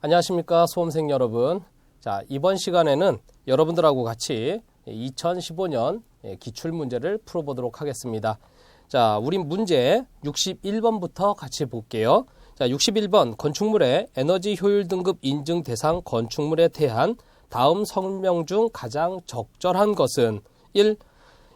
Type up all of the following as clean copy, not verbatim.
안녕하십니까 수험생 여러분. 자, 이번 시간에는 여러분들하고 같이 2015년 기출문제를 풀어보도록 하겠습니다. 자, 우리 문제 61번부터 같이 볼게요. 자, 61번 건축물의 에너지 효율 등급 인증 대상 건축물에 대한 다음 설명 중 가장 적절한 것은 1.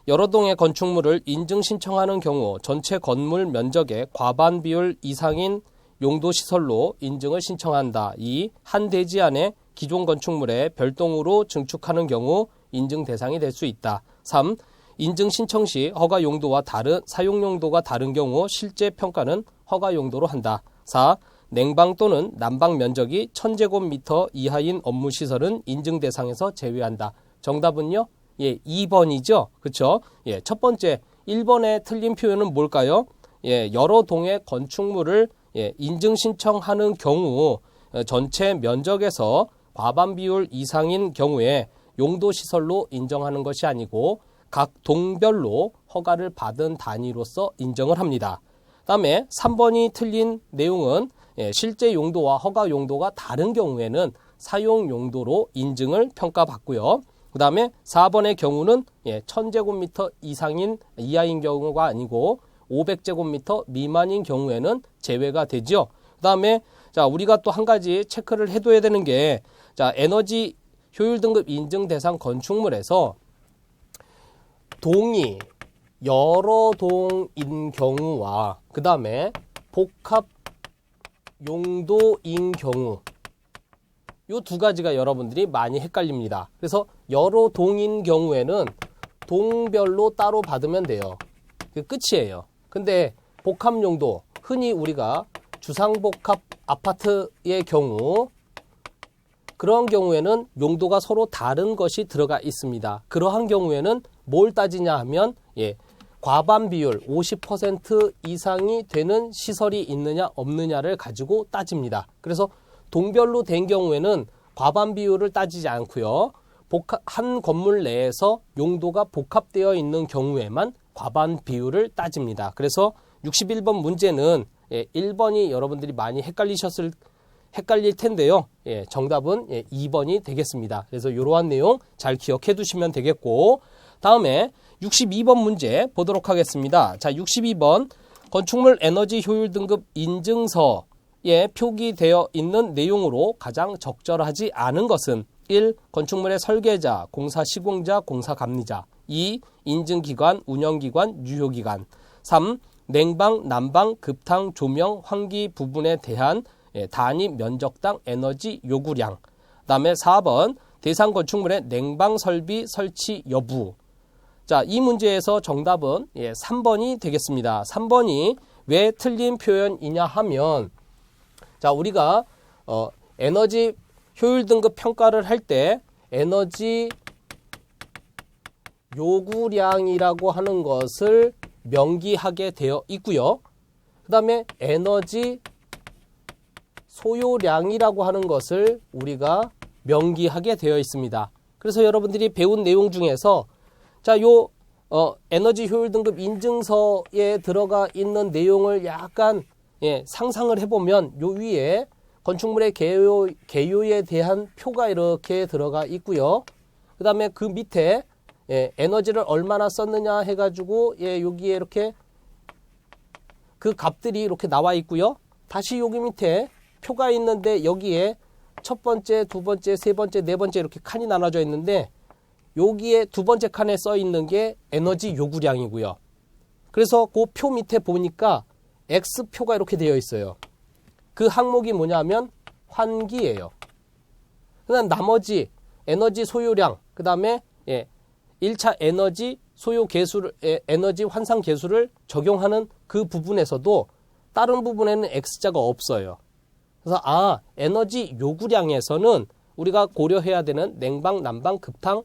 여러 동의 건축물을 인증 신청하는 경우 전체 건물 면적의 과반 비율 이상인 용도시설로 인증을 신청한다. 2. 한 대지 안에 기존 건축물에 별도로 증축하는 경우 인증 대상이 될 수 있다. 3. 인증 신청 시 허가 용도와 사용 용도가 다른 경우 실제 평가는 허가 용도로 한다. 4. 냉방 또는 난방 면적이 1000제곱미터 이하인 업무시설은 인증 대상에서 제외한다. 정답은요? 2번이죠. 그쵸? 첫 번째 1번의 틀린 표현은 뭘까요? 여러 동의 건축물을 인증 신청하는 경우 전체 면적에서 과반 비율 이상인 경우에 용도시설로 인정하는 것이 아니고 각 동별로 허가를 받은 단위로서 인정을 합니다. 다음에 3번이 틀린 내용은 실제 용도와 허가 용도가 다른 경우에는 사용 용도로 인증을 평가받고요. 그 다음에 4번의 경우는 1000제곱미터 이하인 경우가 아니고 500제곱미터 미만인 경우에는 제외가 되죠. 그 다음에 자, 우리가 또 한 가지 체크를 해둬야 되는 게 자, 에너지 효율 등급 인증 대상 건축물에서 동이 여러 동인 경우와 그 다음에 복합 용도인 경우 이 두 가지가 여러분들이 많이 헷갈립니다. 그래서 여러 동인 경우에는 동별로 따로 받으면 돼요. 그 끝이에요. 근데 복합 용도, 흔히 우리가 주상복합 아파트의 경우 그런 경우에는 용도가 서로 다른 것이 들어가 있습니다. 그러한 경우에는 뭘 따지냐 하면 과반 비율 50% 이상이 되는 시설이 있느냐 없느냐를 가지고 따집니다. 그래서 동별로 된 경우에는 과반 비율을 따지지 않고요. 한 건물 내에서 용도가 복합되어 있는 경우에만 과반 비율을 따집니다. 그래서 61번 문제는 1번이 여러분들이 많이 헷갈릴 텐데요. 정답은 2번이 되겠습니다. 그래서 이러한 내용 잘 기억해 두시면 되겠고, 다음에 62번 문제 보도록 하겠습니다. 자, 62번 건축물 에너지 효율 등급 인증서에 표기되어 있는 내용으로 가장 적절하지 않은 것은 1. 건축물의 설계자, 공사 시공자, 공사 감리자. 2. 인증기관, 운영기관, 유효기관. 3. 냉방, 난방, 급탕, 조명, 환기 부분에 대한 단위 면적당 에너지 요구량. 그 다음에 4번 대상 건축물의 냉방 설비 설치 여부. 자, 이 문제에서 정답은 3번이 되겠습니다. 3번이 왜 틀린 표현이냐 하면, 자, 우리가 에너지 효율 등급 평가를 할 때 에너지 요구량이라고 하는 것을 명기하게 되어 있고요. 그 다음에 에너지 소요량이라고 하는 것을 우리가 명기하게 되어 있습니다. 그래서 여러분들이 배운 내용 중에서 자, 에너지 효율 등급 인증서에 들어가 있는 내용을 약간 상상을 해보면 요 위에 건축물의 개요에 대한 표가 이렇게 들어가 있고요. 그 다음에 그 밑에 에너지를 얼마나 썼느냐 해가지고 여기에 이렇게 그 값들이 이렇게 나와 있고요. 다시 여기 밑에 표가 있는데 여기에 첫 번째, 두 번째, 세 번째, 네 번째 이렇게 칸이 나눠져 있는데 여기에 두 번째 칸에 써 있는 게 에너지 요구량이고요. 그래서 그 표 밑에 보니까 X표가 이렇게 되어 있어요. 그 항목이 뭐냐면 환기예요. 그다음 나머지 에너지 소요량, 그 다음에 1차 에너지 소요 계수를, 에너지 환산 계수를 적용하는 그 부분에서도 다른 부분에는 X자가 없어요. 그래서 에너지 요구량에서는 우리가 고려해야 되는 냉방, 난방, 급탕,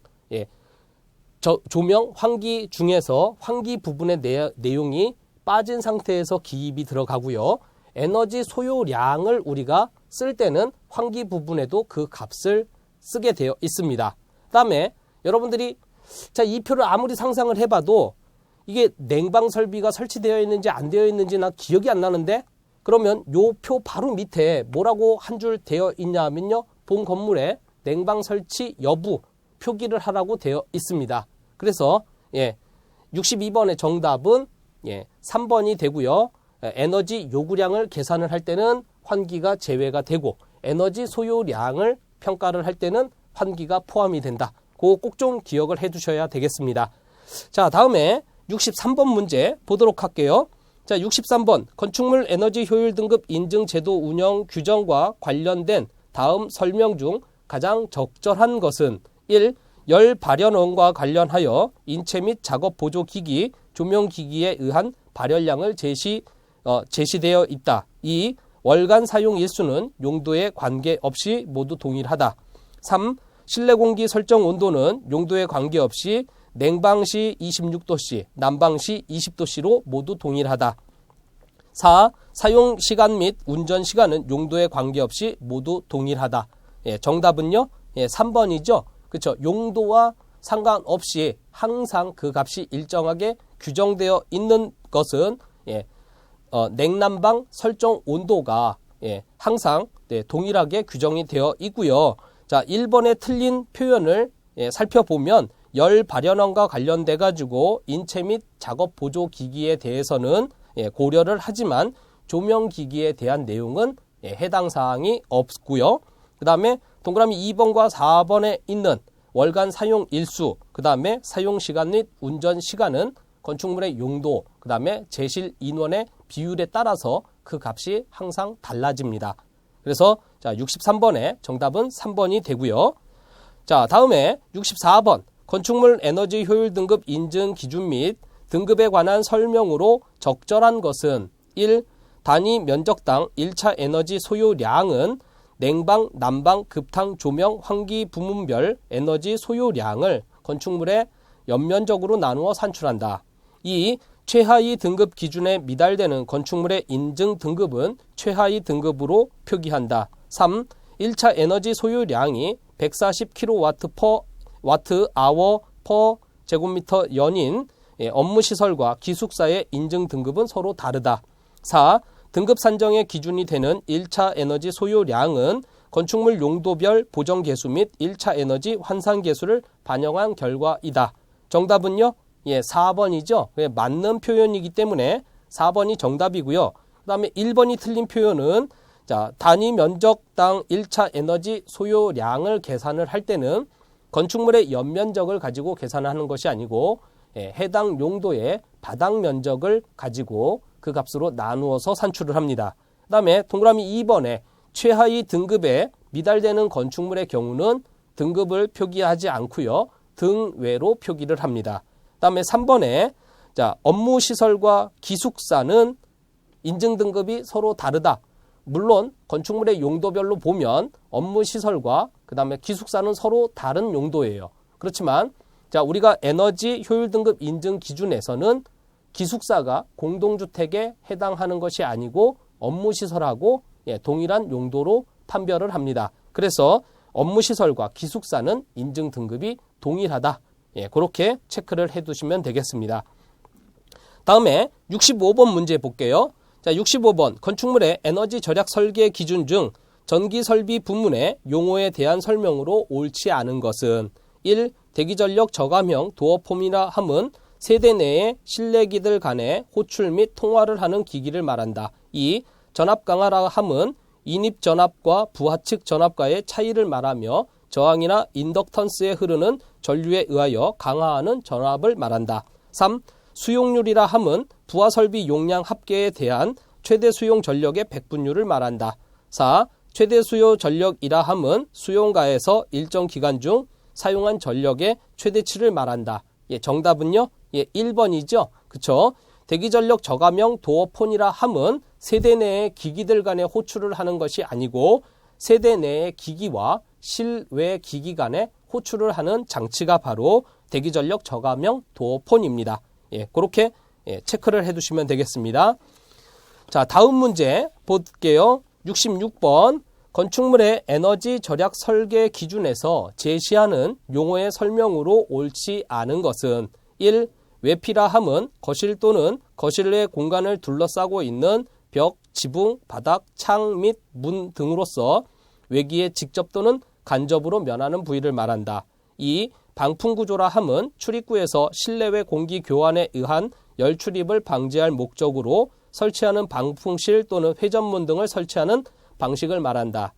조명, 환기 중에서 환기 부분의 내용이 빠진 상태에서 기입이 들어가고요. 에너지 소요량을 우리가 쓸 때는 환기 부분에도 그 값을 쓰게 되어 있습니다. 그 다음에 여러분들이 자, 이 표를 아무리 상상을 해봐도 이게 냉방 설비가 설치되어 있는지 안 되어 있는지 나 기억이 안 나는데 그러면 요 표 바로 밑에 뭐라고 한 줄 되어 있냐면요. 본 건물에 냉방 설치 여부 표기를 하라고 되어 있습니다. 그래서 62번의 정답은 3번이 되고요. 에너지 요구량을 계산을 할 때는 환기가 제외가 되고 에너지 소요량을 평가를 할 때는 환기가 포함이 된다. 그거 꼭 좀 기억을 해 두셔야 되겠습니다. 자, 다음에 63번 문제 보도록 할게요. 자, 63번 건축물 에너지 효율 등급 인증 제도 운영 규정과 관련된 다음 설명 중 가장 적절한 것은 1. 열 발연원과 관련하여 인체 및 작업 보조 기기, 조명 기기에 의한 발열량을 제시되어 있다. 2. 월간 사용 일수는 용도에 관계없이 모두 동일하다. 3. 실내 공기 설정 온도는 용도에 관계없이 냉방 시 26도씨, 난방 시 20도씨로 모두 동일하다. 4. 사용 시간 및 운전 시간은 용도에 관계없이 모두 동일하다. 정답은요? 3번이죠. 그렇죠. 용도와 상관없이 항상 그 값이 일정하게 규정되어 있는 것은 냉난방 설정 온도가 항상 동일하게 규정이 되어 있고요. 자, 1번에 틀린 표현을 살펴보면 열 발연원과 관련돼 가지고 인체 및 작업 보조 기기에 대해서는 고려를 하지만 조명 기기에 대한 내용은 해당 사항이 없고요. 그 다음에 동그라미 2번과 4번에 있는 월간 사용 일수, 그 다음에 사용 시간 및 운전 시간은 건축물의 용도, 그 다음에 제실 인원의 비율에 따라서 그 값이 항상 달라집니다. 그래서 자, 63번의 정답은 3번이 되고요. 자, 다음에 64번 건축물 에너지 효율 등급 인증 기준 및 등급에 관한 설명으로 적절한 것은 1. 단위 면적당 1차 에너지 소요량은 냉방, 난방, 급탕, 조명, 환기 부문별 에너지 소요량을 건축물에 연면적으로 나누어 산출한다. 2. 최하위 등급 기준에 미달되는 건축물의 인증 등급은 최하위 등급으로 표기한다. 3. 1차 에너지 소요량이 140kW/h/제곱미터 연인 업무시설과 기숙사의 인증 등급은 서로 다르다. 4. 등급 산정의 기준이 되는 1차 에너지 소요량은 건축물 용도별 보정계수 및 1차 에너지 환산계수를 반영한 결과이다. 정답은요? 4번이죠. 맞는 표현이기 때문에 4번이 정답이고요. 그 다음에 1번이 틀린 표현은 자, 단위 면적당 1차 에너지 소요량을 계산을 할 때는 건축물의 연면적을 가지고 계산하는 것이 아니고 해당 용도의 바닥 면적을 가지고 그 값으로 나누어서 산출을 합니다. 그 다음에 동그라미 2번에 최하위 등급에 미달되는 건축물의 경우는 등급을 표기하지 않고요. 등외로 표기를 합니다. 그 다음에 3번에 자, 업무시설과 기숙사는 인증 등급이 서로 다르다. 물론 건축물의 용도별로 보면 업무시설과 그 다음에 기숙사는 서로 다른 용도예요. 그렇지만 자, 우리가 에너지 효율 등급 인증 기준에서는 기숙사가 공동주택에 해당하는 것이 아니고 업무시설하고 동일한 용도로 판별을 합니다. 그래서 업무시설과 기숙사는 인증 등급이 동일하다. 그렇게 체크를 해두시면 되겠습니다. 다음에 65번 문제 볼게요. 자, 65번 건축물의 에너지 절약 설계 기준 중 전기설비 부문의 용어에 대한 설명으로 옳지 않은 것은 1. 대기전력 저감형 도어폼이라 함은 세대 내의 실내기들 간의 호출 및 통화를 하는 기기를 말한다. 2. 전압 강화라 함은 인입 전압과 부하측 전압과의 차이를 말하며 저항이나 인덕턴스에 흐르는 전류에 의하여 강화하는 전압을 말한다. 3. 수용률이라 함은 부하 설비 용량 합계에 대한 최대 수용 전력의 백분율을 말한다. 4. 최대 수요 전력이라 함은 수용가에서 일정 기간 중 사용한 전력의 최대치를 말한다. 정답은요? 1번이죠. 그쵸? 대기전력 저감형 도어폰이라 함은 세대 내의 기기들 간의 호출을 하는 것이 아니고 세대 내의 기기와 실외 기기 간의 호출을 하는 장치가 바로 대기전력 저감형 도어폰입니다. 그렇게 체크를 해두시면 되겠습니다. 자, 다음 문제 볼게요. 66번 건축물의 에너지 절약 설계 기준에서 제시하는 용어의 설명으로 옳지 않은 것은 1. 외피라 함은 거실 또는 거실 내 공간을 둘러싸고 있는 벽, 지붕, 바닥, 창 및 문 등으로서 외기에 직접 또는 간접으로 면하는 부위를 말한다. 2. 방풍 구조라 함은 출입구에서 실내외 공기 교환에 의한 열 출입을 방지할 목적으로 설치하는 방풍실 또는 회전문 등을 설치하는 방식을 말한다.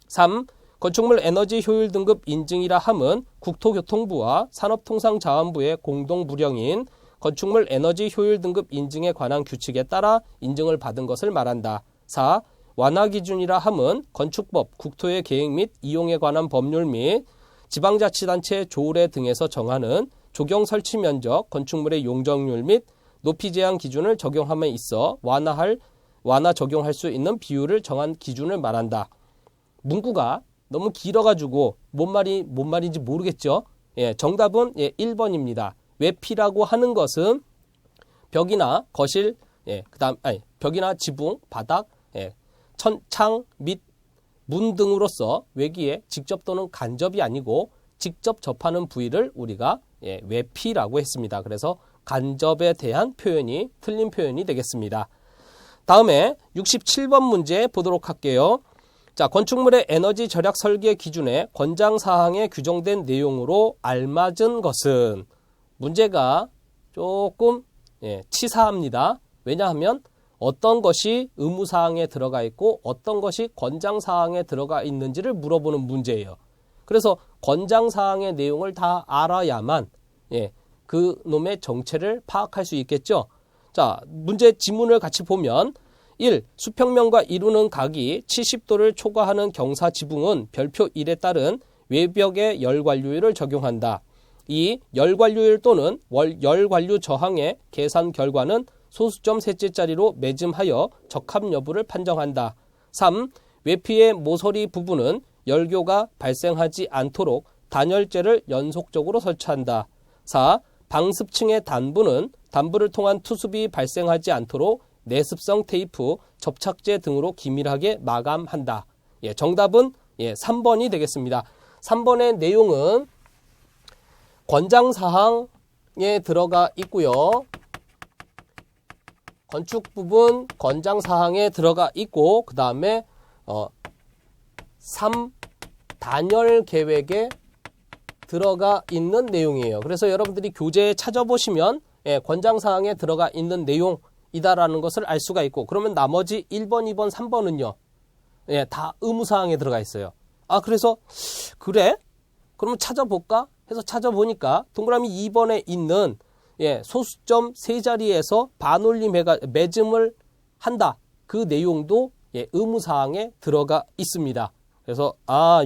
3. 건축물 에너지 효율 등급 인증이라 함은 국토교통부와 산업통상자원부의 공동 부령인 건축물 에너지 효율 등급 인증에 관한 규칙에 따라 인증을 받은 것을 말한다. 4. 완화 기준이라 함은 건축법, 국토의 계획 및 이용에 관한 법률 및 지방자치단체 조례 등에서 정하는 조경 설치 면적, 건축물의 용적률 및 높이 제한 기준을 적용함에 있어 완화 적용할 수 있는 비율을 정한 기준을 말한다. 문구가 너무 길어가지고 뭔 말인지 모르겠죠. 정답은 1번입니다. 외피라고 하는 것은 벽이나 거실, 벽이나 지붕, 바닥, 창 및 문 등으로서 외기에 직접 또는 간접이 아니고 직접 접하는 부위를 우리가 외피라고 했습니다. 그래서 간접에 대한 표현이 틀린 표현이 되겠습니다. 다음에 67번 문제 보도록 할게요. 자, 건축물의 에너지 절약 설계 기준의 권장사항에 규정된 내용으로 알맞은 것은 문제가 조금 치사합니다. 왜냐하면 어떤 것이 의무사항에 들어가 있고 어떤 것이 권장사항에 들어가 있는지를 물어보는 문제예요. 그래서 권장사항의 내용을 다 알아야만 그 놈의 정체를 파악할 수 있겠죠. 자, 문제 지문을 같이 보면 1. 수평면과 이루는 각이 70도를 초과하는 경사 지붕은 별표 1에 따른 외벽의 열관류율을 적용한다. 2. 열관류율 또는 열관류 저항의 계산 결과는 소수점 셋째짜리로 매짐하여 적합 여부를 판정한다. 3. 외피의 모서리 부분은 열교가 발생하지 않도록 단열재를 연속적으로 설치한다. 4. 방습층의 단부를 통한 투습이 발생하지 않도록 내습성 테이프, 접착제 등으로 기밀하게 마감한다. 정답은 3번이 되겠습니다. 3번의 내용은 권장사항에 들어가 있고요. 건축 부분 권장사항에 들어가 있고 그 다음에 3. 단열 계획에 들어가 있는 내용이에요. 그래서 여러분들이 교재에 찾아보시면 권장사항에 들어가 있는 내용이다라는 것을 알 수가 있고 그러면 나머지 1번, 2번, 3번은요. 다 의무사항에 들어가 있어요. 아 그래서 그래? 그러면 찾아볼까? 해서 찾아보니까 동그라미 2번에 있는 소수점 세 자리에서 반올림 매짐을 한다. 그 내용도 의무사항에 들어가 있습니다. 그래서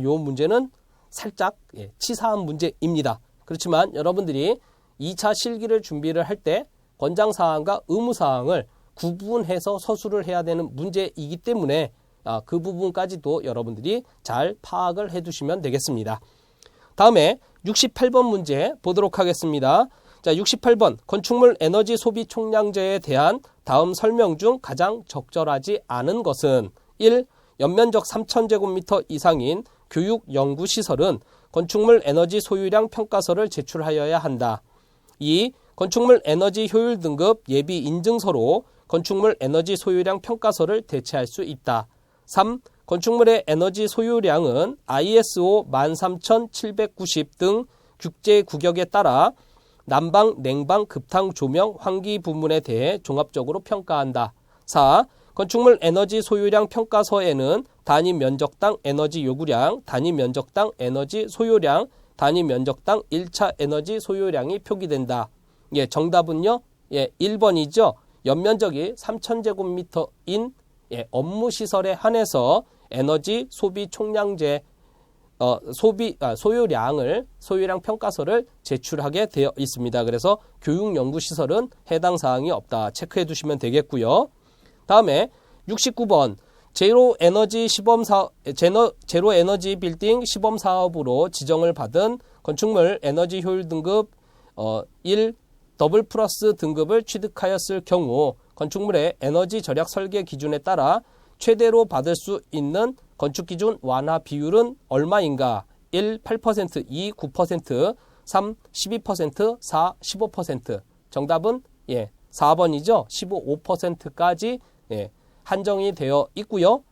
요 문제는 살짝 치사한 문제입니다. 그렇지만 여러분들이 2차 실기를 준비를 할 때 권장사항과 의무사항을 구분해서 서술을 해야 되는 문제이기 때문에 그 부분까지도 여러분들이 잘 파악을 해두시면 되겠습니다. 다음에 68번 문제 보도록 하겠습니다. 자, 68번 건축물 에너지 소비 총량제에 대한 다음 설명 중 가장 적절하지 않은 것은 1. 연면적 3,000제곱미터 이상인 교육연구시설은 건축물 에너지 소유량 평가서를 제출하여야 한다. 2. 건축물 에너지 효율 등급 예비 인증서로 건축물 에너지 소유량 평가서를 대체할 수 있다. 3. 건축물의 에너지 소유량은 ISO 13790 등 국제 규격에 따라 난방, 냉방, 급탕, 조명, 환기 부문에 대해 종합적으로 평가한다. 4. 건축물 에너지 소유량 평가서에는 단위 면적당 에너지 요구량, 단위 면적당 에너지 소요량, 단위 면적당 1차 에너지 소요량이 표기된다. 정답은요. 1번이죠. 연면적이 3,000제곱미터인 업무시설에 한해서 에너지 소비 총량제 소요량 평가서를 제출하게 되어 있습니다. 그래서 교육연구시설은 해당 사항이 없다. 체크해 두시면 되겠고요. 다음에 69번 제로 에너지 빌딩 시범 사업으로 지정을 받은 건축물 에너지 효율 등급 1 더블 플러스 등급을 취득하였을 경우 건축물의 에너지 절약 설계 기준에 따라 최대로 받을 수 있는 건축기준 완화 비율은 얼마인가? 1. 8%, 2. 9%, 3. 12%, 4. 15%. 정답은 4번이죠. 15%까지 한정이 되어 있고요.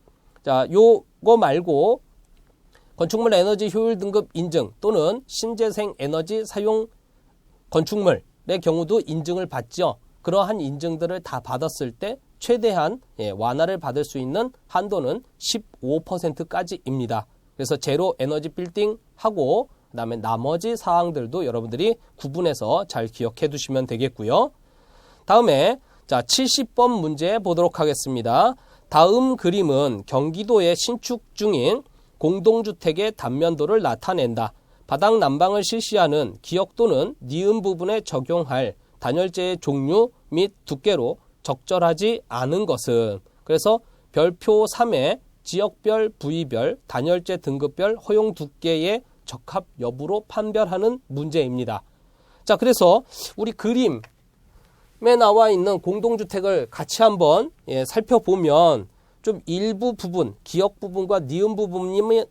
자, 요거 말고 건축물 에너지 효율 등급 인증 또는 신재생 에너지 사용 건축물의 경우도 인증을 받죠. 그러한 인증들을 다 받았을 때 최대한 완화를 받을 수 있는 한도는 15%까지입니다. 그래서 제로 에너지 빌딩 하고 그다음에 나머지 사항들도 여러분들이 구분해서 잘 기억해 두시면 되겠고요. 다음에 자 70번 문제 보도록 하겠습니다. 다음 그림은 경기도에 신축 중인 공동주택의 단면도를 나타낸다. 바닥 난방을 실시하는 기역 또는 니은 부분에 적용할 단열재의 종류 및 두께로 적절하지 않은 것은 그래서 별표 3에 지역별, 부위별, 단열재 등급별 허용 두께의 적합 여부로 판별하는 문제입니다. 자, 그래서 우리 그림에 나와 있는 공동주택을 같이 한번 살펴보면 좀 일부 부분, 기역 부분과 니은 부분이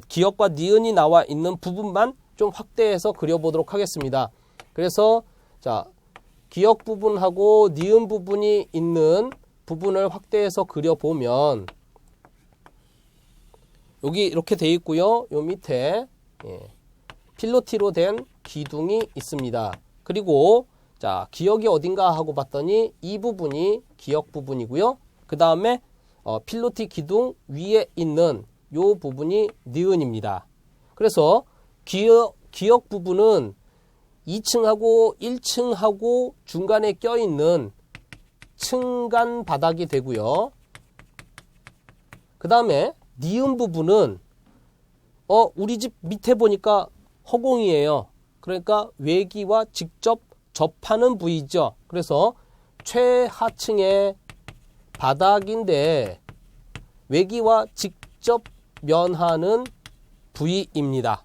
기역과 니은이 나와 있는 부분만 좀 확대해서 그려보도록 하겠습니다. 그래서 자 기역 부분하고 니은 부분이 있는 부분을 확대해서 그려보면 여기 이렇게 돼 있고요. 요 밑에 필로티로 된 기둥이 있습니다. 그리고 자 기역이 어딘가 하고 봤더니 이 부분이 기역 부분이고요. 그 다음에 필로티 기둥 위에 있는 요 부분이 니은입니다. 그래서 기역 부분은 2층하고 1층하고 중간에 껴있는 층간 바닥이 되고요. 그 다음에 니은 부분은 우리 집 밑에 보니까 허공이에요. 그러니까 외기와 직접 접하는 부위죠. 그래서 최하층의 바닥인데 외기와 직접 면하는 부위입니다.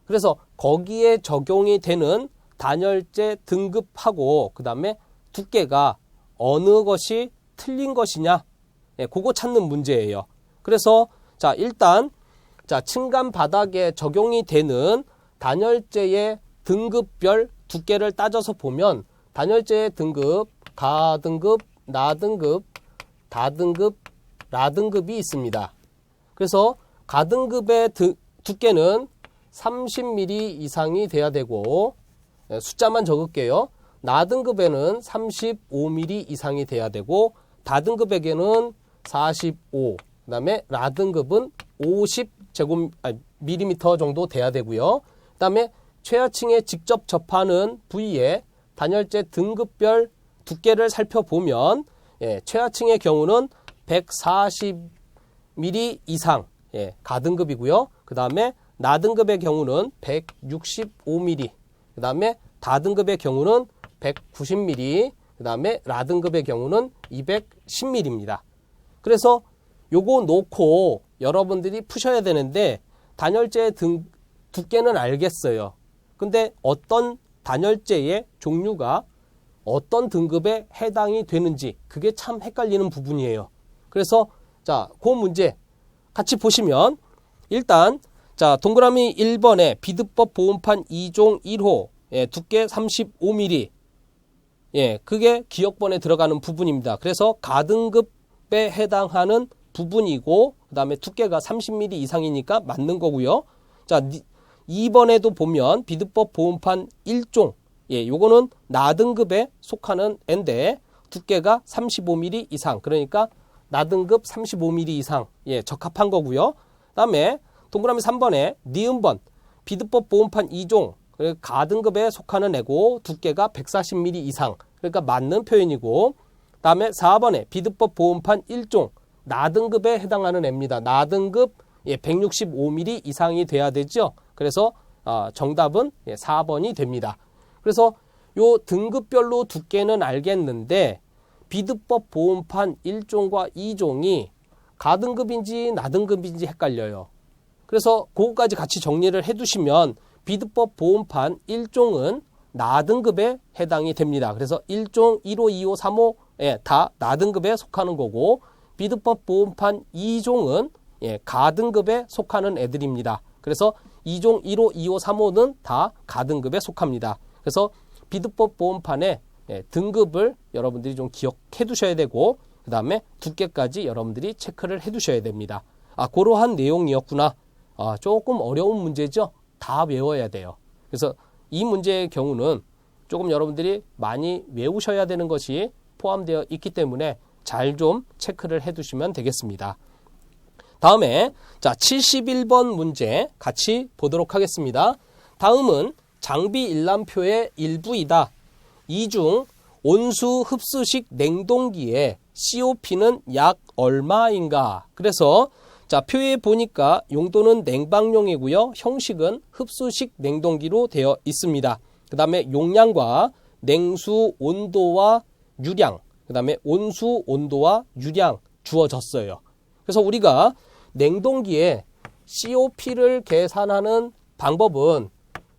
그래서 거기에 적용이 되는 단열재 등급하고 그 다음에 두께가 어느 것이 틀린 것이냐 그거 찾는 문제예요. 그래서 자 일단 자 층간 바닥에 적용이 되는 단열재의 등급별 두께를 따져서 보면 단열재의 등급 가등급, 나등급, 다등급, 라등급이 있습니다. 그래서 가등급의 두께는 30mm 이상이 돼야 되고 숫자만 적을게요. 나등급에는 35mm 이상이 돼야 되고 다등급에게는 45, 그 다음에 라등급은 50mm 정도 돼야 되고요. 그 다음에 최하층에 직접 접하는 부위에 단열재 등급별 두께를 살펴보면 최하층의 경우는 140mm 이상 가등급이고요. 그 다음에 나등급의 경우는 165mm, 그 다음에 다등급의 경우는 190mm, 그 다음에 라등급의 경우는 210mm입니다. 그래서 요거 놓고 여러분들이 푸셔야 되는데 단열재 두께는 알겠어요. 근데 어떤 단열재의 종류가 어떤 등급에 해당이 되는지 그게 참 헷갈리는 부분이에요. 그래서 자, 그 문제 같이 보시면 일단 자, 동그라미 1번에 비드법 보온판 2종 1호 두께 35mm 그게 기역번에 들어가는 부분입니다. 그래서 가등급에 해당하는 부분이고 그 다음에 두께가 30mm 이상이니까 맞는 거고요. 자, 2번에도 보면 비드법 보온판 1종 요거는 나등급에 속하는 애인데 두께가 35mm 이상 그러니까 나등급 35mm 이상 적합한 거고요. 그 다음에 동그라미 3번에 니은번 비드법 보온판 2종 가등급에 속하는 애고 두께가 140mm 이상 그러니까 맞는 표현이고 그 다음에 4번에 비드법 보온판 1종 나등급에 해당하는 애입니다. 나등급 165mm 이상이 돼야 되죠. 그래서 정답은 4번이 됩니다. 그래서 요 등급별로 두께는 알겠는데 비드법 보온판 1종과 2종이 가등급인지 나등급인지 헷갈려요. 그래서 그거까지 같이 정리를 해두시면 비드법 보온판 1종은 나등급에 해당이 됩니다. 그래서 1종, 1호, 2호, 3호 다 나등급에 속하는 거고 비드법 보온판 2종은 가등급에 속하는 애들입니다. 그래서 2종, 1호, 2호, 3호는 다 가등급에 속합니다. 그래서 비드법 보온판의 등급을 여러분들이 좀 기억해 두셔야 되고 그 다음에 두께까지 여러분들이 체크를 해 두셔야 됩니다. 그러한 내용이었구나. 조금 어려운 문제죠. 다 외워야 돼요. 그래서 이 문제의 경우는 조금 여러분들이 많이 외우셔야 되는 것이 포함되어 있기 때문에 잘 좀 체크를 해 두시면 되겠습니다. 다음에 71번 문제 같이 보도록 하겠습니다. 다음은 장비 일람표의 일부이다. 이 중 온수 흡수식 냉동기의 COP는 약 얼마인가? 그래서 표에 보니까 용도는 냉방용이고요. 형식은 흡수식 냉동기로 되어 있습니다. 그 다음에 용량과 냉수 온도와 유량, 그 다음에 온수 온도와 유량 주어졌어요. 그래서 우리가 냉동기에 COP를 계산하는 방법은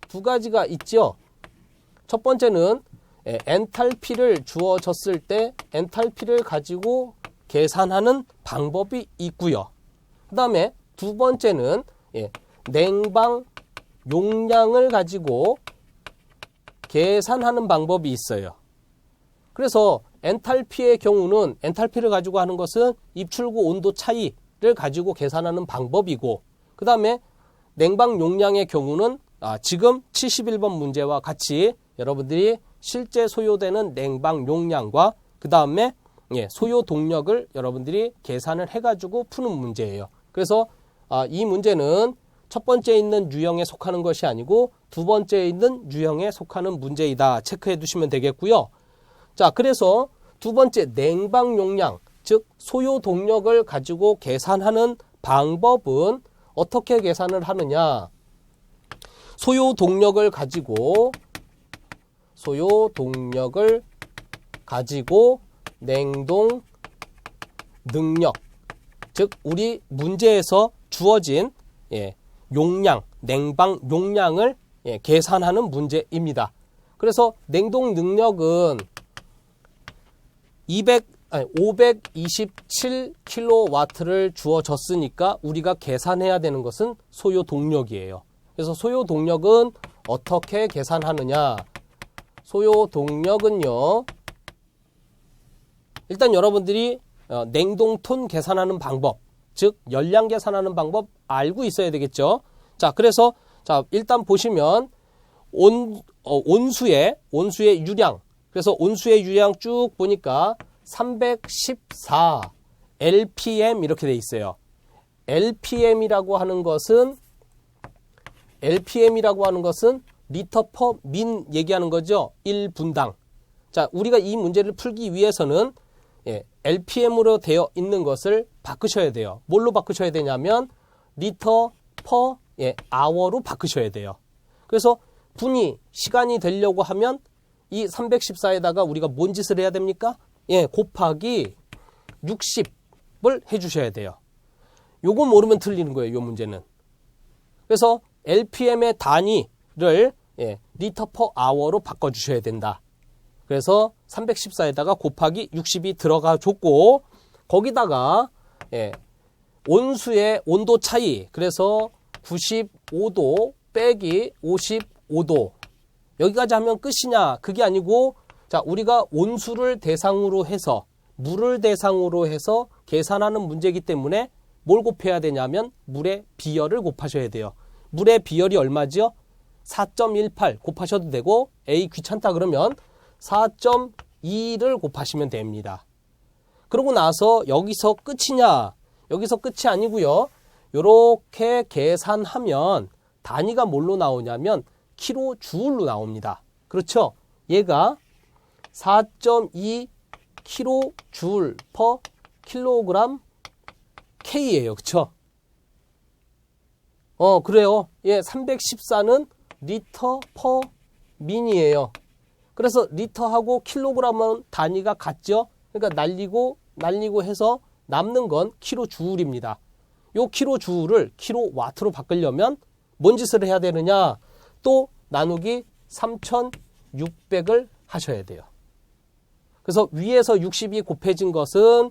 두 가지가 있죠. 첫 번째는 엔탈피를 주어졌을 때 엔탈피를 가지고 계산하는 방법이 있고요. 그 다음에 두 번째는 냉방 용량을 가지고 계산하는 방법이 있어요. 그래서 엔탈피의 경우는 엔탈피를 가지고 하는 것은 입출구 온도 차이를 가지고 계산하는 방법이고, 그 다음에 냉방 용량의 경우는 지금 71번 문제와 같이 여러분들이 실제 소요되는 냉방 용량과 그 다음에 소요 동력을 여러분들이 계산을 해가지고 푸는 문제예요. 그래서 이 문제는 첫 번째에 있는 유형에 속하는 것이 아니고 두 번째에 있는 유형에 속하는 문제이다. 체크해 두시면 되겠고요. 그래서 두 번째 냉방 용량, 즉 소요 동력을 가지고 계산하는 방법은 어떻게 계산을 하느냐? 소요 동력을 가지고 냉동 능력, 즉 우리 문제에서 주어진 용량, 냉방 용량을 계산하는 문제입니다. 그래서 냉동 능력은 527kW를 주어졌으니까 우리가 계산해야 되는 것은 소요 동력이에요. 그래서 소요 동력은 어떻게 계산하느냐? 소요 동력은요, 일단 여러분들이 냉동톤 계산하는 방법, 즉 열량 계산하는 방법 알고 있어야 되겠죠. 그래서 일단 보시면 온수의 유량, 그래서 온수의 유량 쭉 보니까 314 LPM 이렇게 돼 있어요. LPM이라고 하는 것은 리터 퍼 민 얘기하는 거죠. 1분당. 우리가 이 문제를 풀기 위해서는 LPM으로 되어 있는 것을 바꾸셔야 돼요. 뭘로 바꾸셔야 되냐면 리터 퍼 아워로 바꾸셔야 돼요. 그래서 분이 시간이 되려고 하면 이 314에다가 우리가 뭔 짓을 해야 됩니까? 곱하기 60을 해주셔야 돼요. 요거 모르면 틀리는 거예요. 요 문제는. 그래서 LPM의 단위를 리터 퍼 아워로 바꿔주셔야 된다. 그래서 314에다가 곱하기 60이 들어가 줬고, 거기다가 온수의 온도 차이, 그래서 95도 빼기 55도, 여기까지 하면 끝이냐? 그게 아니고, 우리가 온수를 대상으로 해서, 물을 대상으로 해서 계산하는 문제이기 때문에 뭘 곱해야 되냐면 물의 비열을 곱하셔야 돼요. 물의 비열이 얼마죠? 4.18 곱하셔도 되고, A 귀찮다 그러면 4.2를 곱하시면 됩니다. 그러고 나서 여기서 끝이냐? 여기서 끝이 아니고요. 이렇게 계산하면 단위가 뭘로 나오냐면 킬로줄로 나옵니다. 그렇죠? 얘가 4.2 킬로줄 퍼 킬로그램 K예요. 그렇죠? 그래요. 314는 리터 퍼 민이에요. 그래서 리터하고 킬로그램은 단위가 같죠? 그러니까 날리고 해서 남는 건 킬로줄입니다. 요 킬로줄을 킬로와트로 바꾸려면 뭔 짓을 해야 되느냐? 또 나누기 3600을 하셔야 돼요. 그래서 위에서 60이 곱해진 것은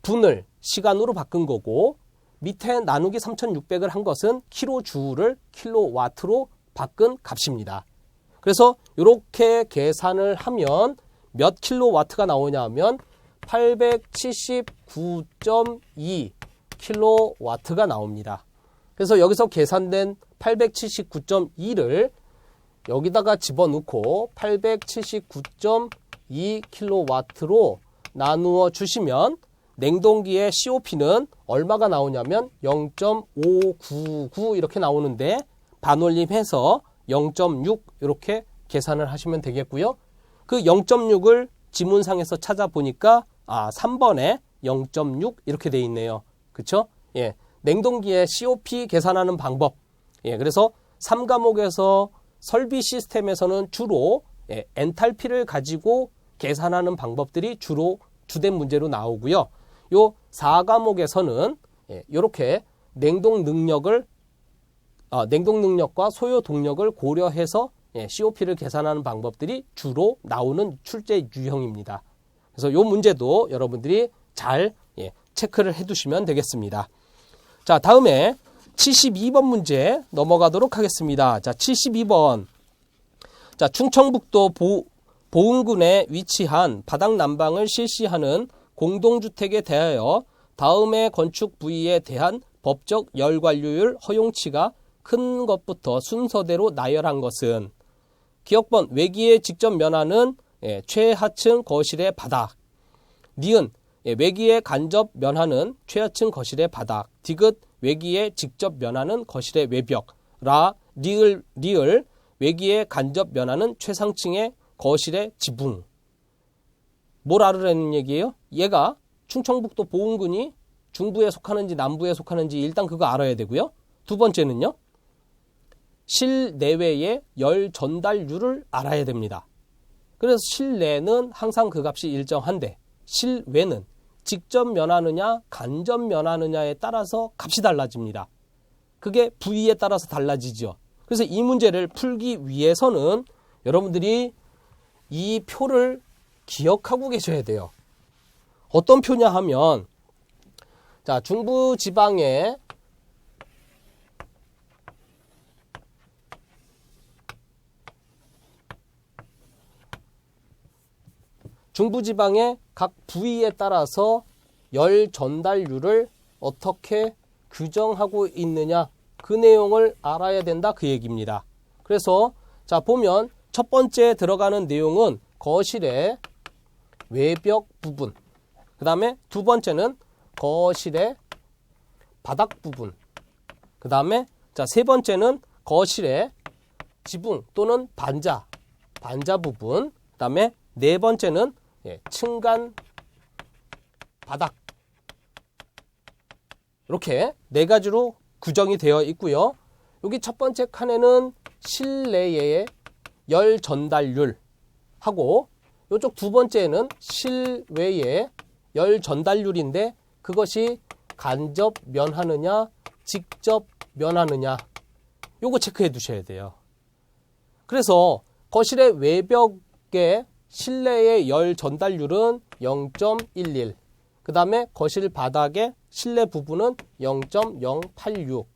분을 시간으로 바꾼 거고, 밑에 나누기 3600을 한 것은 킬로줄을 킬로와트로 바꾼 값입니다. 그래서 이렇게 계산을 하면 몇 킬로와트가 나오냐 하면 879.2kW가 나옵니다. 그래서 여기서 계산된 879.2를 여기다가 집어넣고 879.2kW로 나누어 주시면 냉동기의 COP는 얼마가 나오냐면 0.599 이렇게 나오는데 반올림해서 0.6 이렇게 계산을 하시면 되겠고요. 그 0.6을 지문상에서 찾아보니까 3번에 0.6 이렇게 돼 있네요. 그쵸? 예. 냉동기의 COP 계산하는 방법. 예. 그래서 3과목에서 설비 시스템에서는 주로 엔탈피를 가지고 계산하는 방법들이 주로 주된 문제로 나오고요. 요 4과목에서는 이렇게 냉동 능력과 소요 동력을 고려해서 COP를 계산하는 방법들이 주로 나오는 출제 유형입니다. 그래서 요 문제도 여러분들이 잘 체크를 해두시면 되겠습니다. 자, 다음에 72번 문제 넘어가도록 하겠습니다. 자, 72번. 자, 충청북도 보은군에 위치한 바닥 난방을 실시하는 공동주택에 대하여 다음의 건축 부위에 대한 법적 열관료율 허용치가 큰 것부터 순서대로 나열한 것은 기억번 외기에 직접 면하는 최하층 거실의 바닥, 니은 외기에 간접 면하는 최하층 거실의 바닥, 디귿 외기에 직접 면하는 거실의 외벽, 라 리을 외기에 간접 면하는 최상층의 거실의 지붕. 뭘 알으라는 얘기예요? 얘가 충청북도 보은군이 중부에 속하는지 남부에 속하는지 일단 그거 알아야 되고요. 두 번째는요. 실내외의 열 전달률을 알아야 됩니다. 그래서 실내는 항상 그 값이 일정한데 실외는 직접 면하느냐 간접 면하느냐에 따라서 값이 달라집니다. 그게 부위에 따라서 달라지죠. 그래서 이 문제를 풀기 위해서는 여러분들이 이 표를 기억하고 계셔야 돼요. 어떤 표냐 하면 자, 중부지방의 각 부위에 따라서 열 전달률을 어떻게 규정하고 있느냐 그 내용을 알아야 된다 그 얘기입니다. 그래서 자 보면 첫 번째 들어가는 내용은 거실의 외벽 부분, 그 다음에 두 번째는 거실의 바닥 부분, 그 다음에 자 세 번째는 거실의 지붕 또는 반자 부분, 그 다음에 네 번째는 층간 바닥. 이렇게 네 가지로 규정이 되어 있고요. 여기 첫 번째 칸에는 실내의 열 전달률 하고 이쪽 두 번째는 실외의 열 전달률인데 그것이 간접 면하느냐 직접 면하느냐 요거 체크해 두셔야 돼요. 그래서 거실의 외벽에 실내의 열 전달률은 0.11, 그 다음에 거실 바닥의 실내 부분은 0.086,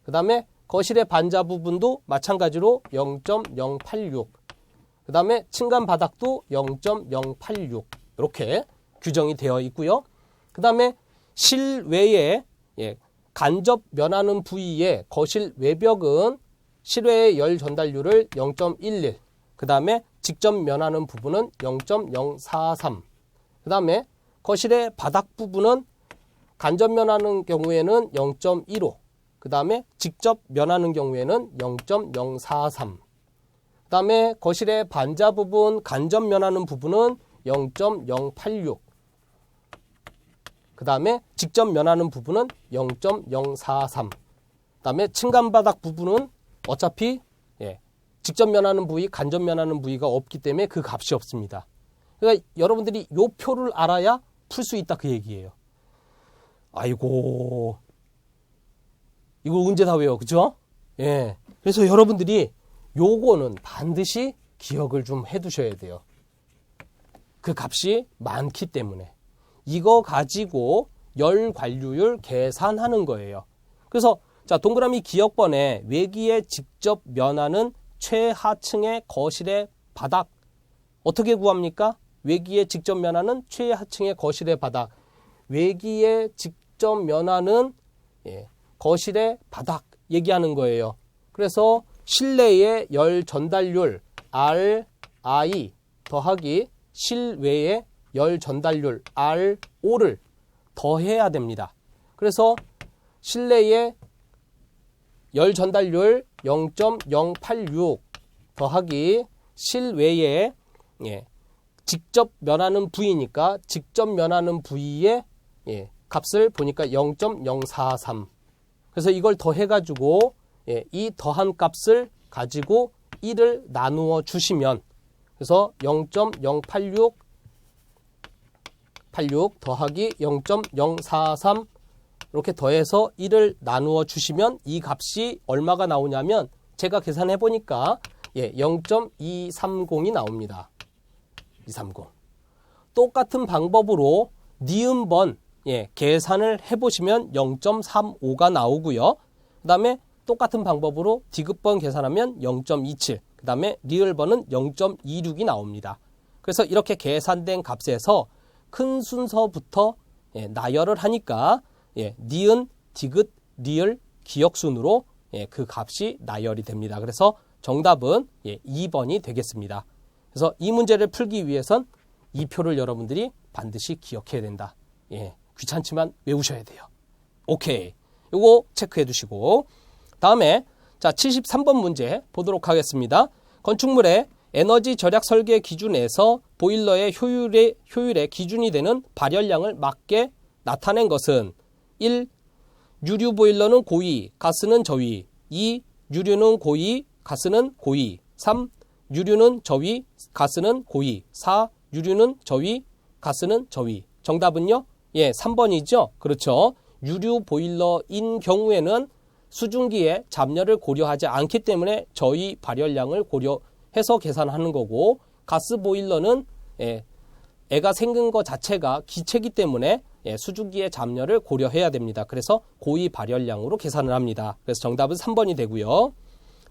그 다음에 거실의 반자 부분도 마찬가지로 0.086, 그 다음에 층간 바닥도 0.086 이렇게 규정이 되어 있고요. 그 다음에 실외에 간접 면하는 부위의 거실 외벽은 실외의 열 전달률을 0.11, 그 다음에 직접 면하는 부분은 0.043, 그 다음에 거실의 바닥 부분은 간접 면하는 경우에는 0.15, 그 다음에 직접 면하는 경우에는 0.043, 그 다음에 거실의 반자 부분 간접 면하는 부분은 0.086, 그 다음에 직접 면하는 부분은 0.043, 그 다음에 층간 바닥 부분은 어차피 직접 면하는 부위, 간접 면하는 부위가 없기 때문에 그 값이 없습니다. 그러니까 여러분들이 요 표를 알아야 풀 수 있다 그 얘기예요. 아이고, 이거 언제 다 외워, 그죠? 예. 그래서 여러분들이 요거는 반드시 기억을 좀 해두셔야 돼요. 그 값이 많기 때문에. 이거 가지고 열 관료율 계산하는 거예요. 그래서 자 동그라미 기억번에 외기에 직접 면하는 최하층의 거실의 바닥 어떻게 구합니까? 외기에 직접 면하는 최하층의 거실의 바닥. 외기에 직접 면하는 거실의 바닥 얘기하는 거예요. 그래서 실내의 열 전달률 RI 더하기 실외의 열 전달률 RO를 더해야 됩니다. 그래서 실내의 열 전달률 0.086 더하기 실외의 직접 면하는 부위니까 직접 면하는 부위의 값을 보니까 0.043. 그래서 이걸 더해가지고 이 더한 값을 가지고 1을 나누어 주시면 그래서 0.086 더하기 0.043 이렇게 더해서 1을 나누어 주시면 이 값이 얼마가 나오냐면 제가 계산해 보니까 0.230이 나옵니다. 230. 똑같은 방법으로 니은번 계산을 해보시면 0.35가 나오고요. 그 다음에 똑같은 방법으로 디귿번 계산하면 0.27, 그 다음에 리을번은 0.26이 나옵니다. 그래서 이렇게 계산된 값에서 큰 순서부터 나열을 하니까 니은, 디귿, 리을, 기역순으로 그 값이 나열이 됩니다. 그래서 정답은 2번이 되겠습니다. 그래서 이 문제를 풀기 위해선 이 표를 여러분들이 반드시 기억해야 된다. 귀찮지만 외우셔야 돼요. 오케이. 요거 체크해 두시고 다음에 자 73번 문제 보도록 하겠습니다. 건축물의 에너지 절약 설계 기준에서 보일러의 효율의 기준이 되는 발열량을 맞게 나타낸 것은 1. 유류 보일러는 고위, 가스는 저위. 2. 유류는 고위, 가스는 고위. 3. 유류는 저위, 가스는 고위. 4. 유류는 저위, 가스는 저위. 정답은요? 3번이죠. 그렇죠. 유류 보일러인 경우에는 수증기의 잡열을 고려하지 않기 때문에 저위 발열량을 고려해서 계산하는 거고, 가스 보일러는 애가 생긴 것 자체가 기체이기 때문에 수증기의 잡열을 고려해야 됩니다. 그래서 고위 발열량으로 계산을 합니다. 그래서 정답은 3번이 되고요.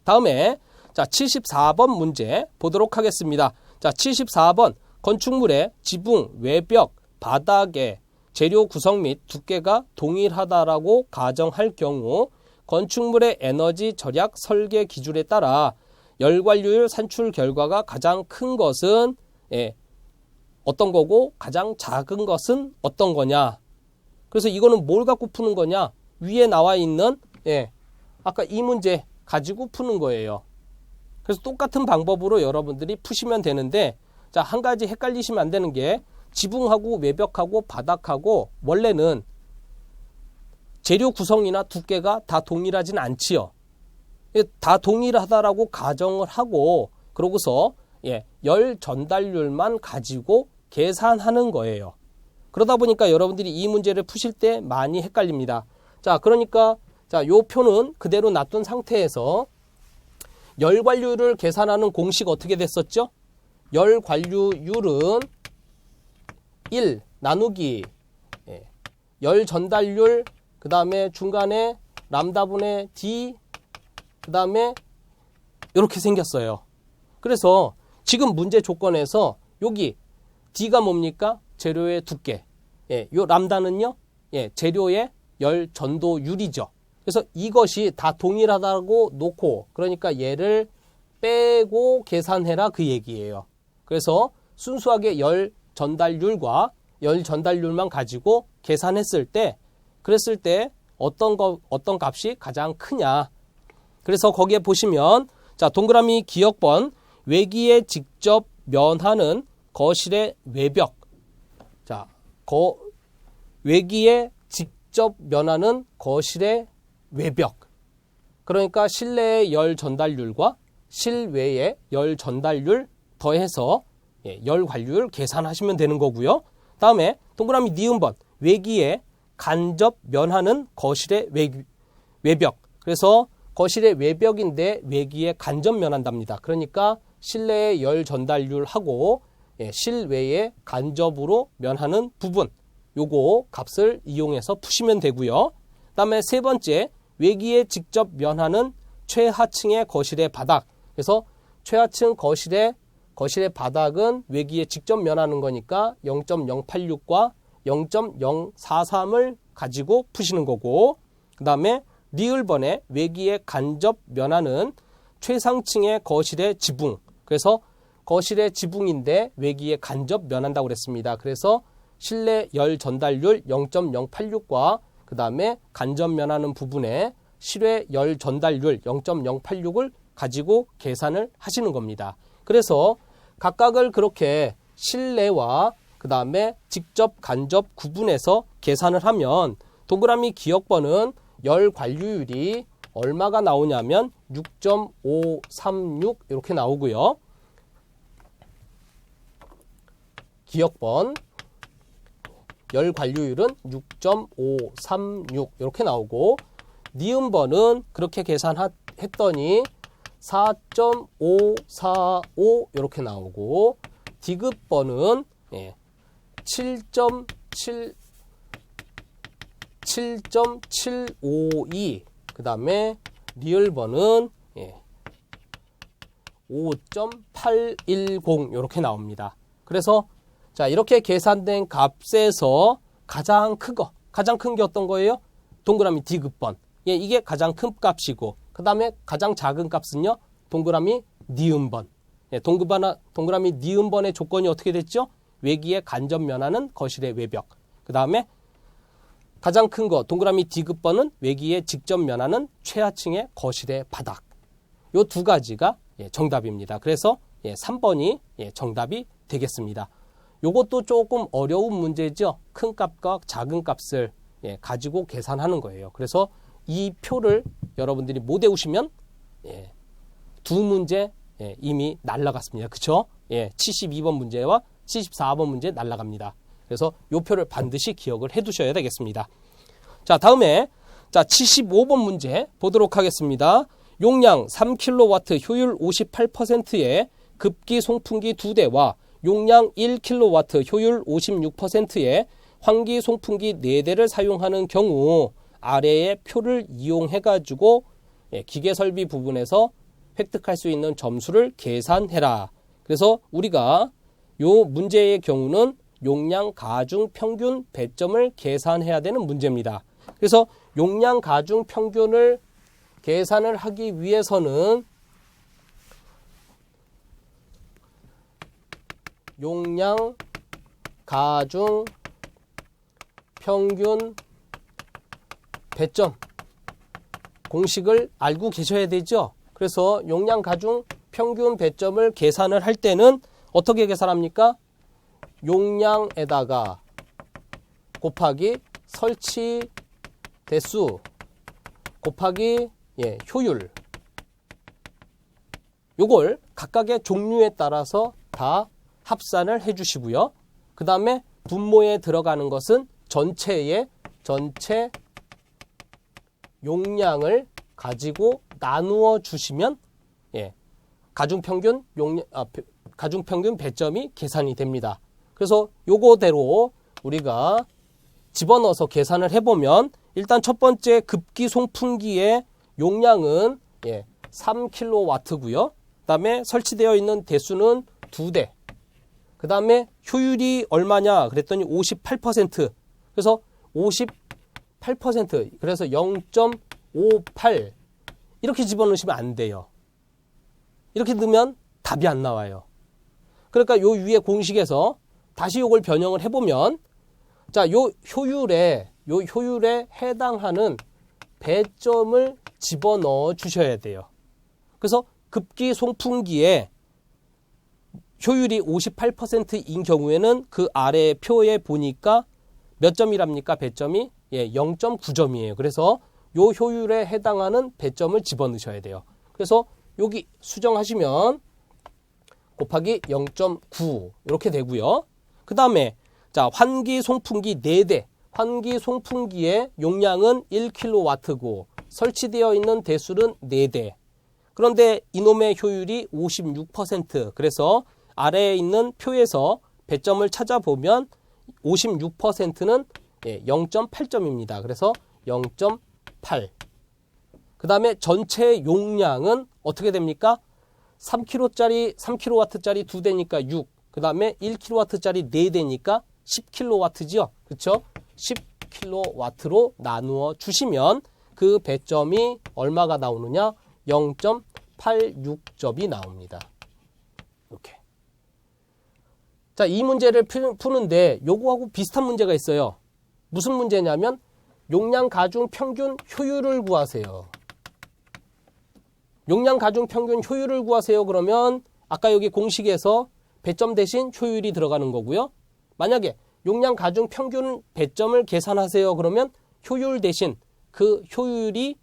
다음에 자 74번 문제 보도록 하겠습니다. 자 74번 건축물의 지붕, 외벽, 바닥의 재료 구성 및 두께가 동일하다라고 가정할 경우 건축물의 에너지 절약 설계 기준에 따라 열관료율 산출 결과가 가장 큰 것은 어떤 거고 가장 작은 것은 어떤 거냐. 그래서 이거는 뭘 갖고 푸는 거냐. 위에 나와 있는 아까 이 문제 가지고 푸는 거예요. 그래서 똑같은 방법으로 여러분들이 푸시면 되는데 자, 한 가지 헷갈리시면 안 되는 게 지붕하고 외벽하고 바닥하고 원래는 재료 구성이나 두께가 다 동일하진 않지요. 다 동일하다라고 가정을 하고 그러고서 열 전달률만 가지고 계산하는 거예요. 그러다 보니까 여러분들이 이 문제를 푸실 때 많이 헷갈립니다. 자, 그러니까 자, 요 표는 그대로 놔둔 상태에서 열 관료율을 계산하는 공식 어떻게 됐었죠? 열 관료율은 1 나누기 열 전달률 그 다음에 중간에 람다분의 D 그 다음에 이렇게 생겼어요. 그래서 지금 문제 조건에서 여기 D가 뭡니까? 재료의 두께. 요 람다는요? 재료의 열 전도율이죠. 그래서 이것이 다 동일하다고 놓고 그러니까 얘를 빼고 계산해라 그 얘기예요. 그래서 순수하게 열 전달률과 열 전달률만 가지고 계산했을 때 그랬을 때 어떤 값이 가장 크냐. 그래서 거기에 보시면 자 동그라미 기역번 외기에 직접 면하는 거실의 외벽. 자, 외기에 직접 면하는 거실의 외벽. 그러니까 실내의 열 전달률과 실외의 열 전달률 더해서 열 관료율 계산하시면 되는 거고요. 다음에 동그라미 니은번 외기에 간접 면하는 거실의 외벽. 그래서 거실의 외벽인데 외기에 간접 면한답니다. 그러니까 실내의 열 전달률하고 실외에 간접으로 면하는 부분 요거 값을 이용해서 푸시면 되고요. 다음에 세 번째 외기에 직접 면하는 최하층의 거실의 바닥. 그래서 최하층 거실의 거실의 바닥은 외기에 직접 면하는 거니까 0.086과 0.043을 가지고 푸시는 거고, 그 다음에 리을번에 외기에 간접 면하는 최상층의 거실의 지붕, 그래서 거실의 지붕인데 외기에 간접 면한다고 그랬습니다. 그래서 실내 열 전달률 0.086과 그 다음에 간접 면하는 부분에 실외 열 전달률 0.086을 가지고 계산을 하시는 겁니다. 그래서 각각을 그렇게 실내와 그 다음에 직접 간접 구분해서 계산을 하면 동그라미 기억번은 열 관류율이 얼마가 나오냐면 6.536 이렇게 나오고요. 기억번 열 관류율은 6.536 이렇게 나오고, 니은번은 그렇게 계산했더니 4.545 이렇게 나오고, 디귿번은 7.752, 그 다음에 리을번은 5.810 이렇게 나옵니다. 그래서 자, 이렇게 계산된 값에서 가장 큰 게 어떤 거예요? 동그라미 디귿번. 이게 가장 큰 값이고, 그 다음에 가장 작은 값은요, 동그라미 니은번. 동그라미 니은번의 조건이 어떻게 됐죠? 외기에 간접 면하는 거실의 외벽. 그 다음에 가장 큰 거, 동그라미 디귿번은 외기에 직접 면하는 최하층의 거실의 바닥. 요 두 가지가 정답입니다. 그래서 3번이 정답이 되겠습니다. 요것도 조금 어려운 문제죠. 큰 값과 작은 값을 가지고 계산하는 거예요. 그래서 이 표를 여러분들이 못 외우시면 두 문제 이미 날라갔습니다. 그쵸? 72번 문제와 74번 문제 날라갑니다. 그래서 요 표를 반드시 기억을 해 두셔야 되겠습니다. 자, 다음에 75번 문제 보도록 하겠습니다. 용량 3kW 효율 58%의 급기 송풍기 2대와 용량 1kW 효율 56%의 환기 송풍기 4대를 사용하는 경우 아래의 표를 이용해 가지고 기계 설비 부분에서 획득할 수 있는 점수를 계산해라. 그래서 우리가 요 문제의 경우는 용량 가중 평균 배점을 계산해야 되는 문제입니다. 그래서 용량 가중 평균을 계산을 하기 위해서는 용량 가중 평균 배점 공식을 알고 계셔야 되죠. 그래서 용량 가중 평균 배점을 계산을 할 때는 어떻게 계산합니까? 용량에다가 곱하기 설치 대수 곱하기 효율, 요걸 각각의 종류에 따라서 다 합산을 해 주시고요. 그 다음에 분모에 들어가는 것은 전체 용량을 가지고 나누어 주시면 가중평균 배점이 계산이 됩니다. 그래서 요거대로 우리가 집어넣어서 계산을 해보면 일단 첫 번째 급기 송풍기의 용량은 3kW고요. 그 다음에 설치되어 있는 대수는 2대. 그 다음에 효율이 얼마냐 그랬더니 58%. 그래서 58%. 그래서 0.58 이렇게 집어넣으시면 안 돼요. 이렇게 넣으면 답이 안 나와요. 그러니까 요 위에 공식에서 다시 요걸 변형을 해보면 자, 요 효율에 해당하는 배점을 집어넣어 주셔야 돼요. 그래서 급기 송풍기에 효율이 58%인 경우에는 그 아래 표에 보니까 몇 점이랍니까? 배점이 0.9점이에요. 그래서 요 효율에 해당하는 배점을 집어넣으셔야 돼요. 그래서 여기 수정하시면 곱하기 0.9 이렇게 되고요. 그 다음에 자, 환기 송풍기 4대. 환기 송풍기의 용량은 1kW고 설치되어 있는 대수는 4대. 그런데 이놈의 효율이 56%. 그래서 아래에 있는 표에서 배점을 찾아보면 56%는 0.8점입니다. 그래서 0.8. 그 다음에 전체 용량은 어떻게 됩니까? 3kW짜리 3kW짜리 2대니까 6, 그 다음에 1kW짜리 4대니까 10kW죠. 그렇죠? 10kW로 나누어 주시면 그 배점이 얼마가 나오느냐? 0.86점이 나옵니다. 이렇게. 자, 이 문제를 푸는데 요거하고 비슷한 문제가 있어요. 무슨 문제냐면 용량 가중 평균 효율을 구하세요. 용량 가중 평균 효율을 구하세요. 그러면 아까 여기 공식에서 배점 대신 효율이 들어가는 거고요. 만약에 용량 가중 평균 배점을 계산하세요. 그러면 효율 대신 그 효율이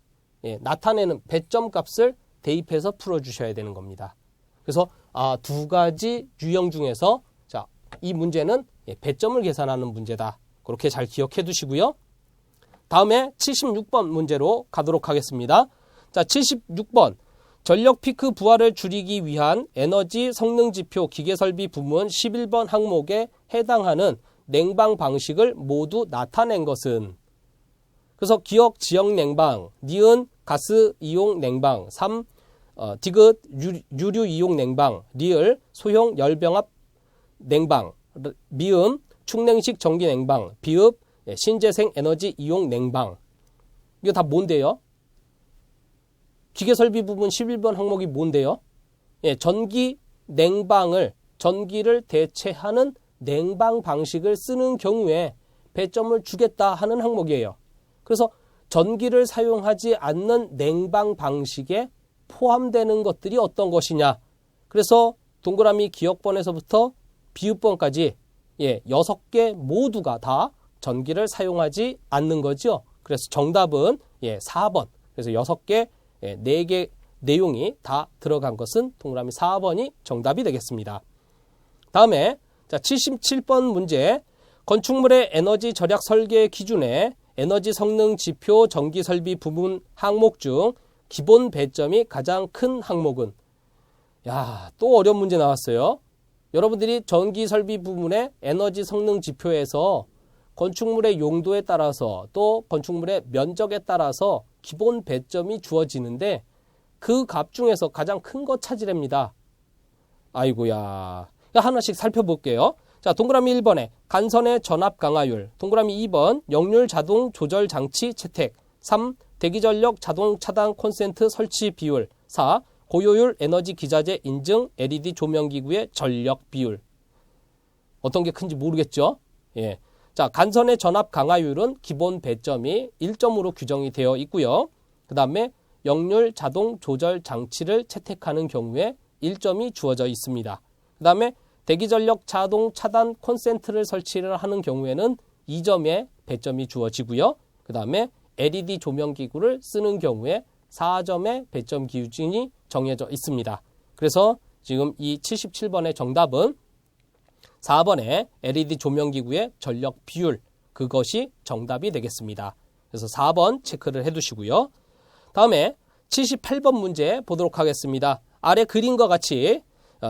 나타내는 배점 값을 대입해서 풀어주셔야 되는 겁니다. 그래서 두 가지 유형 중에서 자, 이 문제는 배점을 계산하는 문제다. 그렇게 잘 기억해 두시고요. 다음에 76번 문제로 가도록 하겠습니다. 자, 76번. 전력 피크 부하를 줄이기 위한 에너지 성능 지표 기계설비 부문 11번 항목에 해당하는 냉방 방식을 모두 나타낸 것은. 그래서 기억 지역 냉방, 니은 가스 이용 냉방, 3 디귿 유류 이용 냉방, 리을 소형 열병합 냉방, 미음 축냉식 전기 냉방, 비읍 신재생 에너지 이용 냉방. 이거 다 뭔데요? 기계설비 부분 11번 항목이 뭔데요? 전기 냉방을, 전기를 대체하는 냉방 방식을 쓰는 경우에 배점을 주겠다 하는 항목이에요. 그래서 전기를 사용하지 않는 냉방 방식에 포함되는 것들이 어떤 것이냐. 그래서 동그라미 기억번에서부터 비읍번까지 6개 모두가 다 전기를 사용하지 않는 거죠. 그래서 정답은 4번. 그래서 6개, 4개 내용이 다 들어간 것은 동그라미 4번이 정답이 되겠습니다. 다음에 자, 77번 문제. 건축물의 에너지 절약 설계 기준에 에너지 성능 지표 전기 설비 부문 항목 중 기본 배점이 가장 큰 항목은. 야, 또 어려운 문제 나왔어요. 여러분들이 전기 설비 부문의 에너지 성능 지표에서 건축물의 용도에 따라서 또 건축물의 면적에 따라서 기본 배점이 주어지는데 그 값 중에서 가장 큰 거 찾으랍니다. 아이고야. 하나씩 살펴볼게요. 자, 동그라미 1번에 간선의 전압 강화율, 동그라미 2번 역률 자동 조절 장치 채택, 3 대기전력 자동 차단 콘센트 설치 비율, 4 고효율 에너지 기자재 인증 LED 조명기구의 전력 비율. 어떤 게 큰지 모르겠죠? 자, 간선의 전압 강화율은 기본 배점이 1점으로 규정이 되어 있고요. 그 다음에 역률 자동 조절 장치를 채택하는 경우에 1점이 주어져 있습니다. 그 다음에 대기전력 자동 차단 콘센트를 설치를 하는 경우에는 2점의 배점이 주어지고요. 그 다음에 LED 조명기구를 쓰는 경우에 4점의 배점 기준이 정해져 있습니다. 그래서 지금 이 77번의 정답은 4번의 LED 조명기구의 전력 비율, 그것이 정답이 되겠습니다. 그래서 4번 체크를 해두시고요. 다음에 78번 문제 보도록 하겠습니다. 아래 그림과 같이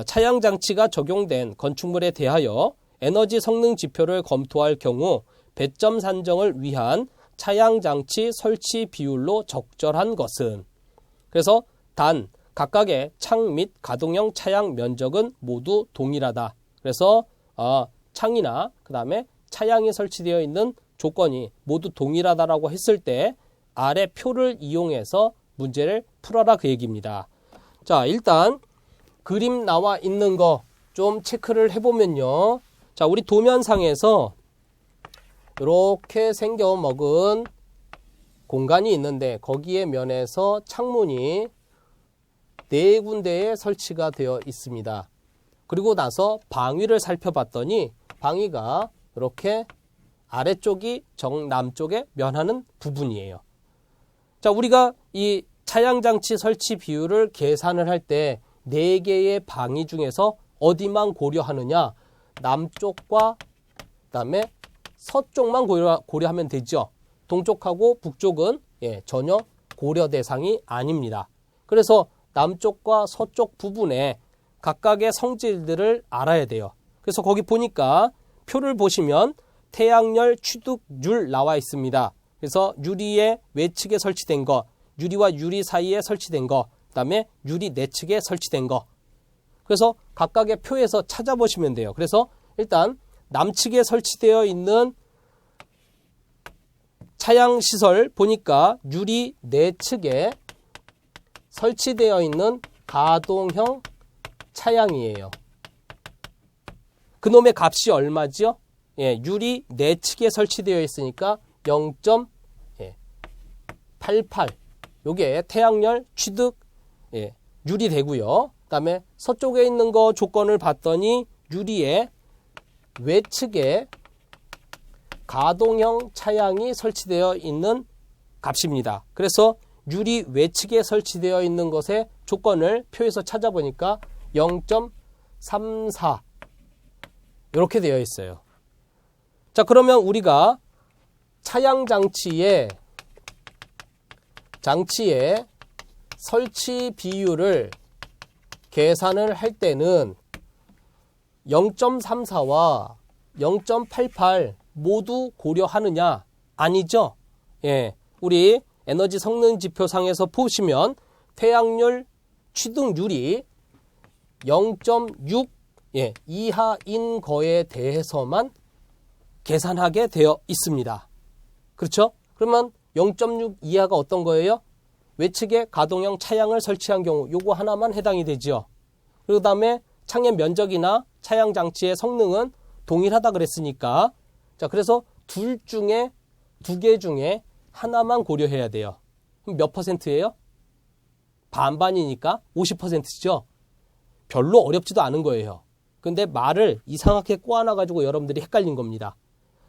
차양장치가 적용된 건축물에 대하여 에너지 성능 지표를 검토할 경우 배점 산정을 위한 차양장치 설치 비율로 적절한 것은. 그래서 단 각각의 창 및 가동형 차양 면적은 모두 동일하다. 그래서 창이나 그 다음에 차양이 설치되어 있는 조건이 모두 동일하다라고 했을 때 아래 표를 이용해서 문제를 풀어라 그 얘기입니다. 자, 일단 그림 나와 있는 거 좀 체크를 해보면요. 자, 우리 도면상에서 이렇게 생겨 먹은 공간이 있는데 거기에 면에서 창문이 4군데에 설치가 되어 있습니다. 그리고 나서 방위를 살펴봤더니 방위가 이렇게 아래쪽이 정남쪽에 면하는 부분이에요. 자, 우리가 이 차양장치 설치 비율을 계산을 할 때 4개의 방위 중에서 어디만 고려하느냐? 남쪽과 그다음에 서쪽만 고려하면 되죠. 동쪽하고 북쪽은 전혀 고려 대상이 아닙니다. 그래서 남쪽과 서쪽 부분에 각각의 성질들을 알아야 돼요. 그래서 거기 보니까 표를 보시면 태양열 취득률 나와 있습니다. 그래서 유리의 외측에 설치된 거, 유리와 유리 사이에 설치된 거, 그 다음에 유리 내측에 설치된 거, 그래서 각각의 표에서 찾아보시면 돼요. 그래서 일단 남측에 설치되어 있는 차양시설 보니까 유리 내측에 설치되어 있는 가동형 차양이에요. 그놈의 값이 얼마죠? 예, 유리 내측에 설치되어 있으니까 0.88. 요게 태양열 취득 유리 되고요. 그 다음에 서쪽에 있는 거 조건을 봤더니 유리의 외측에 가동형 차양이 설치되어 있는 값입니다. 그래서 유리 외측에 설치되어 있는 것의 조건을 표에서 찾아보니까 0.34 이렇게 되어 있어요. 자, 그러면 우리가 차양 장치의 설치 비율을 계산을 할 때는 0.34와 0.88 모두 고려하느냐? 아니죠. 예, 우리 에너지 성능 지표상에서 보시면 태양열 취득률이 0.6 이하인 거에 대해서만 계산하게 되어 있습니다. 그렇죠? 그러면 0.6 이하가 어떤 거예요? 외측에 가동형 차양을 설치한 경우 요거 하나만 해당이 되죠. 그 다음에 창의 면적이나 차양 장치의 성능은 동일하다 그랬으니까, 자, 그래서 두 개 중에 하나만 고려해야 돼요. 그럼 몇 퍼센트예요? 반반이니까 50%죠. 별로 어렵지도 않은 거예요. 근데 말을 이상하게 꼬아놔가지고 여러분들이 헷갈린 겁니다.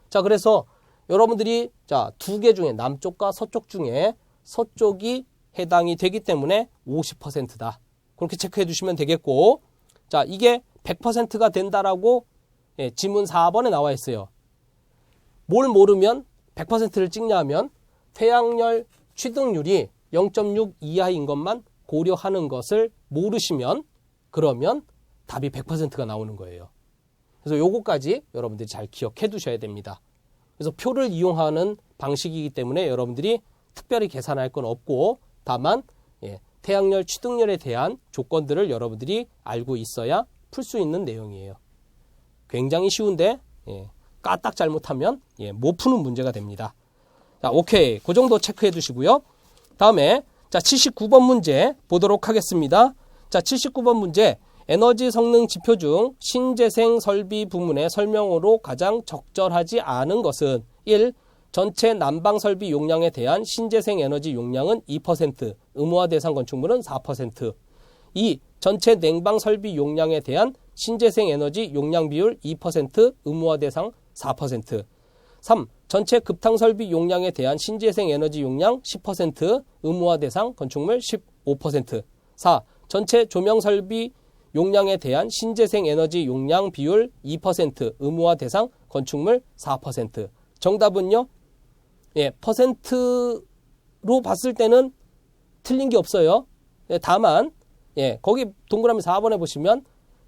자, 그래서 여러분들이 두 개 중에 남쪽과 서쪽 중에 서쪽이 해당이 되기 때문에 50%다. 그렇게 체크해 주시면 되겠고, 자, 이게 100%가 된다라고 지문 4번에 나와 있어요. 뭘 모르면 100%를 찍냐 하면 태양열 취득률이 0.6 이하인 것만 고려하는 것을 모르시면 그러면 답이 100%가 나오는 거예요. 그래서 요거까지 여러분들이 잘 기억해 두셔야 됩니다. 그래서 표를 이용하는 방식이기 때문에 여러분들이 특별히 계산할 건 없고, 다만 태양열 취득률에 대한 조건들을 여러분들이 알고 있어야 풀 수 있는 내용이에요. 굉장히 쉬운데 까딱 잘못하면 못 푸는 문제가 됩니다. 자, 오케이. 그 정도 체크해 두시고요. 다음에 79번 문제 보도록 하겠습니다. 자, 79번 문제. 에너지 성능 지표 중 신재생 설비 부문의 설명으로 가장 적절하지 않은 것은 1. 전체 난방 설비 용량에 대한 신재생 에너지 용량은 2%, 의무화 대상 건축물은 4%. 2. 전체 냉방 설비 용량에 대한 신재생 에너지 용량 비율 2%, 의무화 대상 4%. 3. 전체 급탕 설비 용량에 대한 신재생 에너지 용량 10%, 의무화 대상 건축물 15%. 4. 전체 조명 설비 용량에 대한 신재생 에너지 용량 비율 2%, 의무화 대상 건축물 4%. 정답은요? 퍼센트로 봤을 때는 틀린 게 없어요. 다만 거기 동그라미 4번에 보시면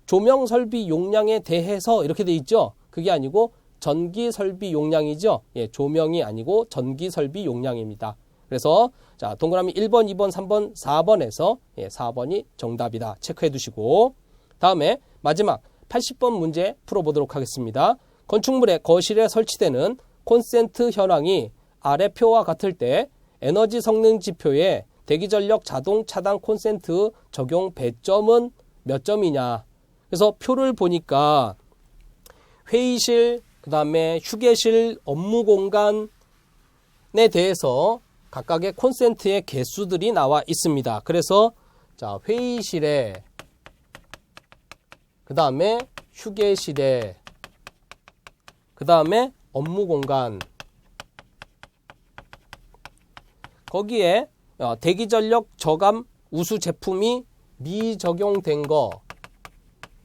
조명 설비 용량에 대해서 이렇게 돼 있죠. 그게 아니고 전기 설비 용량이죠. 조명이 아니고 전기 설비 용량입니다. 그래서 자, 동그라미 1번, 2번, 3번, 4번에서 4번이 정답이다. 체크해 두시고, 다음에 마지막 80번 문제 풀어보도록 하겠습니다. 건축물의 거실에 설치되는 콘센트 현황이 아래 표와 같을 때 에너지 성능 지표에 대기전력 자동 차단 콘센트 적용 배점은 몇 점이냐. 그래서 표를 보니까 회의실, 그 다음에 휴게실, 업무 공간에 대해서 각각의 콘센트의 개수들이 나와 있습니다. 그래서 자, 회의실에, 그 다음에 휴게실에, 그 다음에 업무 공간, 거기에 대기전력 저감 우수 제품이 미적용된 거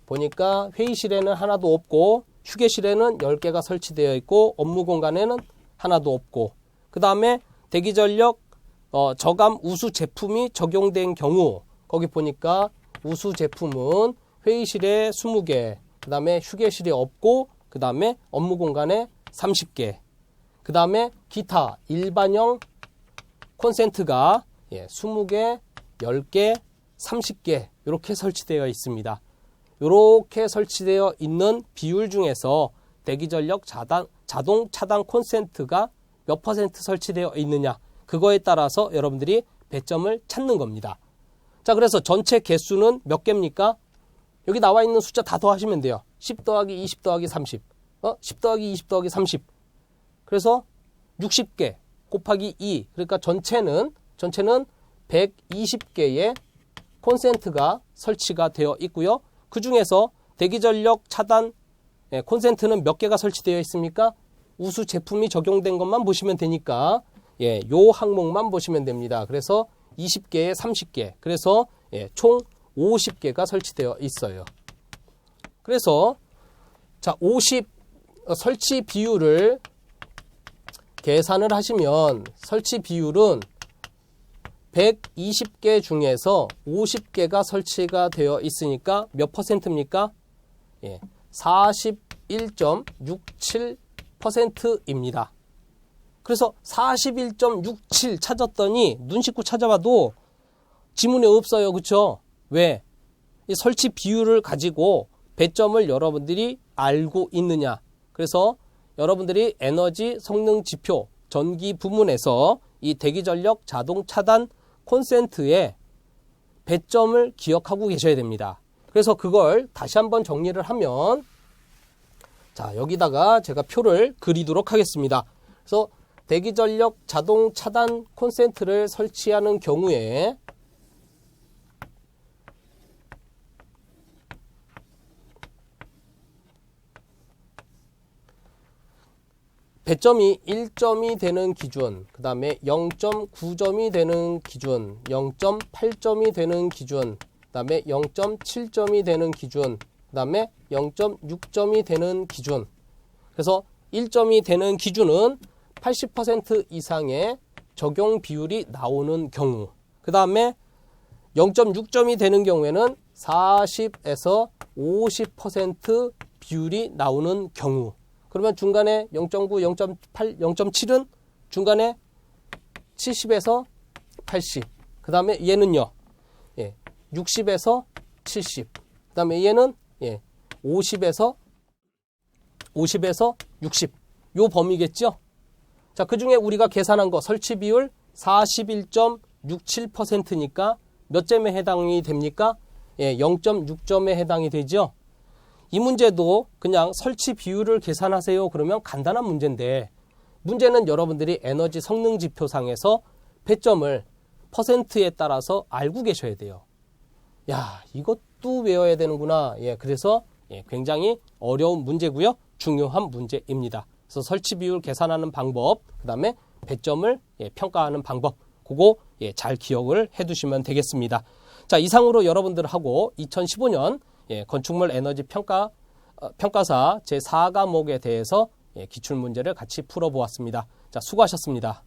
보니까 회의실에는 하나도 없고, 휴게실에는 10개가 설치되어 있고, 업무 공간에는 하나도 없고, 그 다음에 대기전력 저감 우수 제품이 적용된 경우 거기 보니까 우수 제품은 회의실에 20개, 그 다음에 휴게실에 없고, 그 다음에 업무 공간에 30개, 그 다음에 기타 일반형 콘센트가 20개, 10개, 30개 이렇게 설치되어 있습니다. 이렇게 설치되어 있는 비율 중에서 대기전력 자동 차단 콘센트가 몇 퍼센트 설치되어 있느냐, 그거에 따라서 여러분들이 배점을 찾는 겁니다. 자, 그래서 전체 개수는 몇 개입니까? 여기 나와 있는 숫자 다 더하시면 돼요. 10 더하기 20 더하기 30, 10 더하기 20 더하기 30. 그래서 60개 곱하기 2, 그러니까 전체는 120개의 콘센트가 설치가 되어 있고요. 그 중에서 대기전력 차단 콘센트는 몇 개가 설치되어 있습니까? 우수 제품이 적용된 것만 보시면 되니까 요 항목만 보시면 됩니다. 그래서 20개에 30개, 그래서 총 50개가 설치되어 있어요. 그래서 자, 50 설치 비율을 계산을 하시면 설치 비율은 120개 중에서 50개가 설치가 되어 있으니까 몇 퍼센트입니까? 41.67%입니다. 그래서 41.67 찾았더니 눈 씻고 찾아봐도 지문에 없어요. 그렇죠? 왜? 이 설치 비율을 가지고 배점을 여러분들이 알고 있느냐. 그래서 여러분들이 에너지 성능 지표 전기 부문에서 이 대기전력 자동 차단 콘센트의 배점을 기억하고 계셔야 됩니다. 그래서 그걸 다시 한번 정리를 하면, 자, 여기다가 제가 표를 그리도록 하겠습니다. 그래서 대기전력 자동 차단 콘센트를 설치하는 경우에 배점이 1점이 되는 기준, 그 다음에 0.9점이 되는 기준, 0.8점이 되는 기준, 그 다음에 0.7점이 되는 기준, 그 다음에 0.6점이 되는 기준. 그래서 1점이 되는 기준은 80% 이상의 적용 비율이 나오는 경우, 그 다음에 0.6점이 되는 경우에는 40에서 50% 비율이 나오는 경우. 그러면 중간에 0.9, 0.8, 0.7은 중간에 70에서 80. 그 다음에 얘는요, 60에서 70. 그 다음에 얘는 50에서 60. 요 범위겠죠? 자, 그 중에 우리가 계산한 거 설치 비율 41.67%니까 몇 점에 해당이 됩니까? 0.6점에 해당이 되죠? 이 문제도 그냥 설치 비율을 계산하세요. 그러면 간단한 문제인데, 문제는 여러분들이 에너지 성능 지표상에서 배점을 퍼센트에 따라서 알고 계셔야 돼요. 야, 이것도 외워야 되는구나. 그래서 굉장히 어려운 문제고요. 중요한 문제입니다. 그래서 설치 비율 계산하는 방법, 그 다음에 배점을 평가하는 방법, 그거 잘 기억을 해두시면 되겠습니다. 자, 이상으로 여러분들하고 2015년 건축물 에너지 평가사 제4과목에 대해서 기출문제를 같이 풀어보았습니다. 자, 수고하셨습니다.